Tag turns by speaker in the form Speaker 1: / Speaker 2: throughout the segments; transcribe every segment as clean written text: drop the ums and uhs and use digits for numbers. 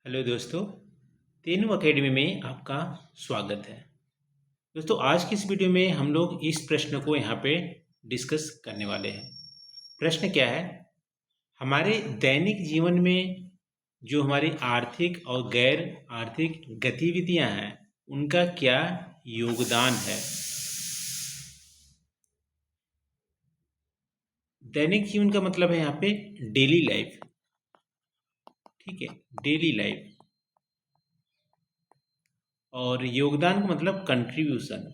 Speaker 1: Hello दोस्तों, तेनू academy में आपका स्वागत है। दोस्तों, आज की इस वीडियो में हम लोग इस प्रश्न को यहाँ पे डिस्कस करने वाले हैं। प्रश्न क्या है? हमारे दैनिक जीवन में जो हमारी आर्थिक और गैर आर्थिक गतिविधियाँ हैं, उनका क्या योगदान है? दैनिक जीवन का मतलब है यहाँ पे डेली लाइफ। ठीक है, डेली लाइफ। और योगदान का मतलब कंट्रीब्यूशन।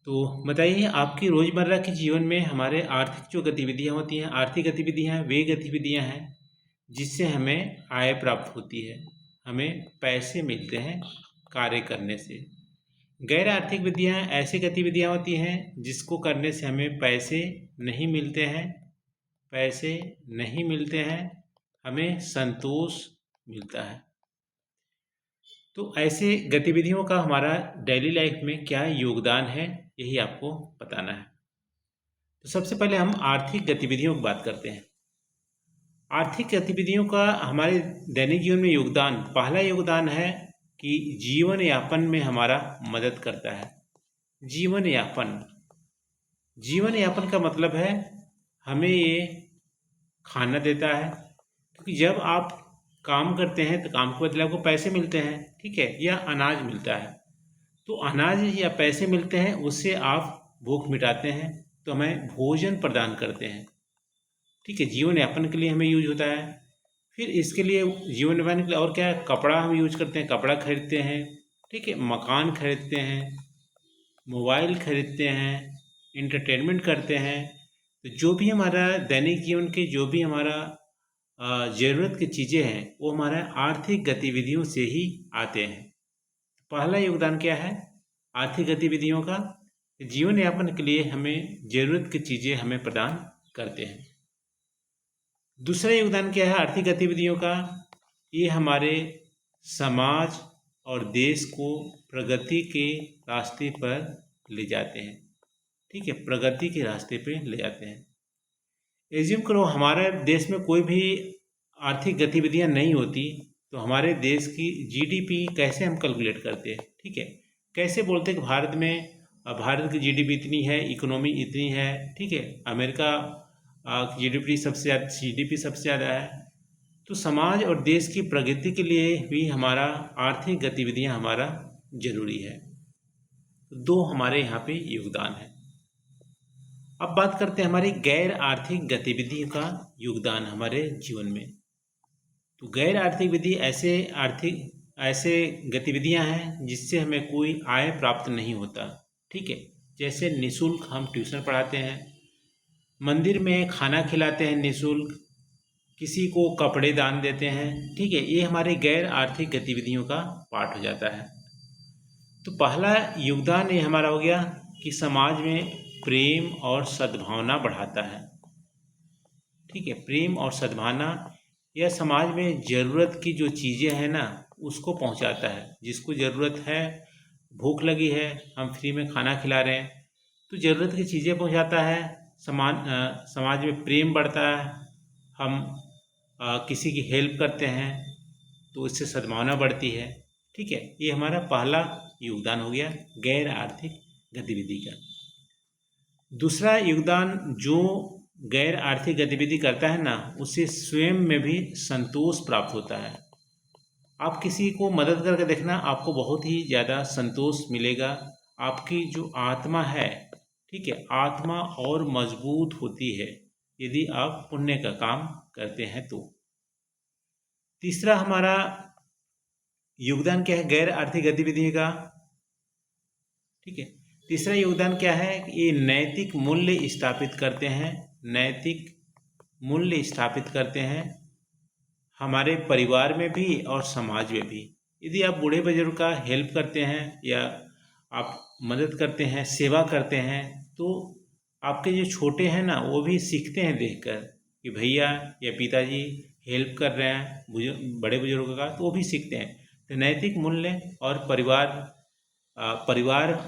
Speaker 1: तो बताइए, आपकी रोज़मर्रा के जीवन में हमारे आर्थिक जो गतिविधियाँ होती हैं, आर्थिक गतिविधियाँ हैं, वे गतिविधियाँ हैं जिससे हमें आय प्राप्त होती है, हमें पैसे मिलते हैं कार्य करने से। गैर आर्थिक विधियाँ ऐसी गतिविधियाँ होती हैं जिसको करने से हमें पैसे नहीं मिलते हैं, हमें संतोष मिलता है। तो ऐसे गतिविधियों का हमारा डेली लाइफ में क्या योगदान है, यही आपको बताना है। तो सबसे पहले हम आर्थिक गतिविधियों की बात करते हैं। आर्थिक गतिविधियों का हमारे दैनिक जीवन में योगदान, पहला योगदान है कि जीवन यापन में हमारा मदद करता है। जीवन यापन का मतलब है हमें ये खाना देता है, क्योंकि जब आप काम करते हैं तो काम के बदले आपको पैसे मिलते हैं, ठीक है, या अनाज मिलता है। तो अनाज या पैसे मिलते हैं, उससे आप भूख मिटाते हैं, तो हमें भोजन प्रदान करते हैं। ठीक है, जीवन यापन के लिए हमें यूज होता है। फिर इसके लिए जीवन यापन के लिए और क्या है, कपड़ा हम यूज करते हैं, कपड़ा खरीदते हैं, ठीक है, मकान खरीदते हैं, मोबाइल खरीदते हैं, इंटरटेनमेंट करते हैं। तो जो भी हमारा दैनिक जीवन के जो भी हमारा ज़रूरत की चीज़ें हैं, वो हमारा आर्थिक गतिविधियों से ही आते हैं। पहला योगदान क्या है आर्थिक गतिविधियों का? जीवन यापन के लिए हमें ज़रूरत की चीज़ें हमें प्रदान करते हैं। दूसरा योगदान क्या है आर्थिक गतिविधियों का? ये हमारे समाज और देश को प्रगति के रास्ते पर ले जाते हैं। ठीक है, प्रगति के रास्ते पे ले जाते हैं। एज्यूम करो हमारे देश में कोई भी आर्थिक गतिविधियां नहीं होती, तो हमारे देश की जीडीपी कैसे हम कैलकुलेट करते हैं? ठीक है, कैसे बोलते हैं कि भारत की जीडीपी इतनी है, इकोनॉमी इतनी है, ठीक है, अमेरिका की जीडीपी सबसे ज़्यादा है। तो समाज और देश की प्रगति के लिए भी हमारा आर्थिक गतिविधियां हमारा जरूरी है। दो हमारे यहाँ पे योगदान है। अब बात करते हैं हमारी गैर आर्थिक गतिविधि का योगदान हमारे जीवन में। तो गैर आर्थिक विधि ऐसे गतिविधियां हैं जिससे हमें कोई आय प्राप्त नहीं होता। ठीक है, जैसे निःशुल्क हम ट्यूशन पढ़ाते हैं, मंदिर में खाना खिलाते हैं निःशुल्क, किसी को कपड़े दान देते हैं। ठीक है, ये हमारी गैर आर्थिक गतिविधियों का पार्ट हो जाता है। तो पहला योगदान ये हमारा हो गया कि समाज में प्रेम और सद्भावना बढ़ाता है। ठीक है, प्रेम और सद्भावना, यह समाज में ज़रूरत की जो चीज़ें हैं ना, उसको पहुंचाता है। जिसको ज़रूरत है, भूख लगी है, हम फ्री में खाना खिला रहे हैं, तो ज़रूरत की चीज़ें पहुंचाता है। समाज में प्रेम बढ़ता है, हम किसी की हेल्प करते हैं तो इससे सद्भावना बढ़ती है। ठीक है, ये हमारा पहला योगदान हो गया गैर आर्थिक गतिविधि का। दूसरा योगदान जो गैर आर्थिक गतिविधि करता है ना, उससे स्वयं में भी संतोष प्राप्त होता है। आप किसी को मदद करके देखना, आपको बहुत ही ज़्यादा संतोष मिलेगा। आपकी जो आत्मा है, ठीक है, आत्मा और मजबूत होती है यदि आप पुण्य का काम करते हैं तो। तीसरा हमारा योगदान क्या है गैर आर्थिक गतिविधि का? ठीक है, तीसरा योगदान क्या है? ये नैतिक मूल्य स्थापित करते हैं, नैतिक मूल्य स्थापित करते हैं हमारे परिवार में भी और समाज में भी। यदि आप बूढ़े बुजुर्ग का हेल्प करते हैं या आप मदद करते हैं, सेवा करते हैं, तो आपके जो छोटे हैं ना, वो भी सीखते हैं देखकर कि भैया या पिताजी हेल्प कर रहे हैं बड़े बुजुर्गों का, तो वो भी सीखते हैं। तो नैतिक मूल्य और परिवार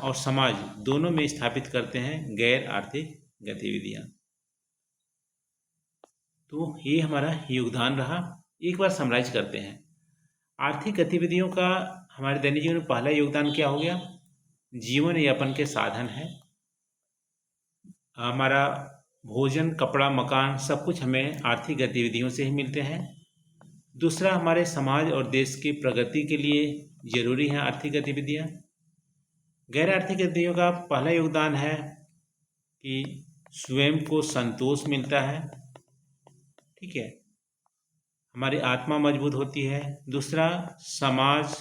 Speaker 1: और समाज दोनों में स्थापित करते हैं गैर आर्थिक गतिविधियाँ। तो ये हमारा योगदान रहा। एक बार समराइज करते हैं। आर्थिक गतिविधियों का हमारे दैनिक जीवन में पहला योगदान क्या हो गया? जीवन यापन के साधन है। हमारा भोजन, कपड़ा, मकान सब कुछ हमें आर्थिक गतिविधियों से ही मिलते हैं। दूसरा, हमारे समाज और देश की प्रगति के लिए जरूरी है आर्थिक गतिविधियाँ। गैर आर्थिक गतिविधियों का पहला योगदान है कि स्वयं को संतोष मिलता है, ठीक है, हमारी आत्मा मजबूत होती है। दूसरा, समाज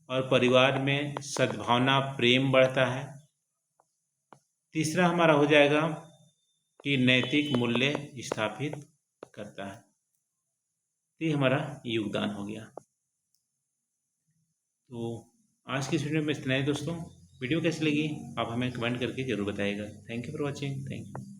Speaker 1: और परिवार में सद्भावना, प्रेम बढ़ता है। तीसरा हमारा हो जाएगा कि नैतिक मूल्य स्थापित करता है। ये हमारा योगदान हो गया। तो आज की इस वीडियो में इतना ही दोस्तों। वीडियो कैसी लगी आप हमें कमेंट करके ज़रूर बताइएगा। Thank you for watching. Thank you.